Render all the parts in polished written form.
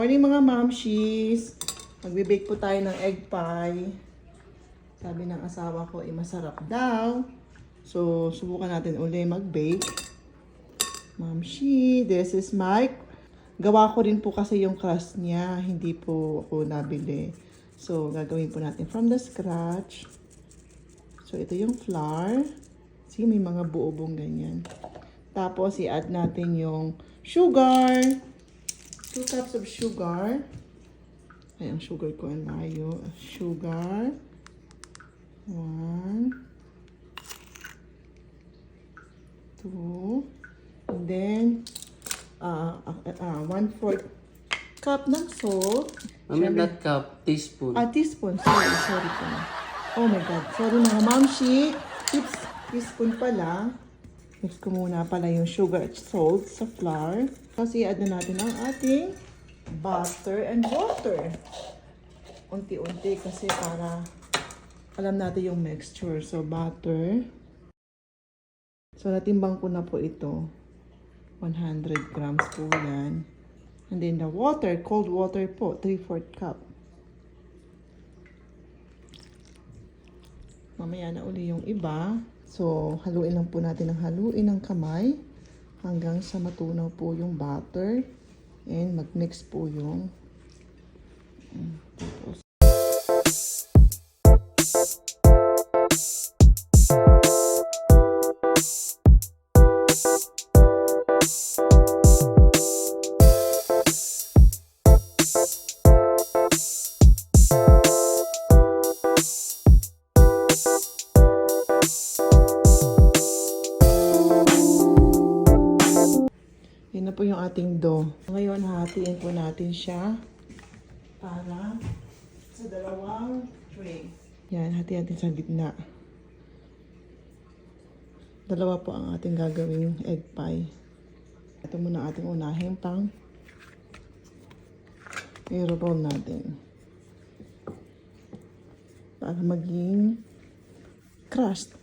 morning mga mamshies! Magbe-bake po tayo ng egg pie. Sabi ng asawa ko, masarap daw. So, subukan natin uli mag-bake. Mamshi, this is Mike. Gawa ko rin po kasi yung crust niya. Hindi po ako nabili. So, gagawin po natin from the scratch. So, ito yung flour. See, may mga buo-buong ganyan. Tapos, i-add natin yung sugar. 2 cups of sugar. Ay, ang sugar ko ang layo. Sugar. 1. 2. And then, 1/4 cup ng salt. Not cup, teaspoon. Teaspoon. Sorry po. Oh my God. Sorry mga mamshi. Teaspoon pala. Mix ko muna pala yung sugar at salt sa flour. Kasi i-add na natin ang ating butter and water. Unti-unti kasi para alam natin yung mixture. So, butter. So, natimbang ko na po ito. 100 grams po yan. And then the water, cold water po, 3/4 cup. Mamaya na uli yung iba. So, haluin lang po natin ng haluin ng kamay hanggang sa matunaw po yung butter. And mag-mix po yung tapos. Yan na po yung ating dough. Ngayon, hatiin po natin siya para sa dalawang tray. Yan, hatiin natin sa gitna. Dalawa po ang ating gagawing egg pie. Ito muna ating unahin pang i-roll natin. Para maging crust.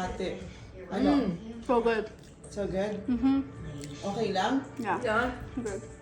Ate, ano? So good. So good? Mm-hmm. Okay lang? Yeah. Yeah. Good.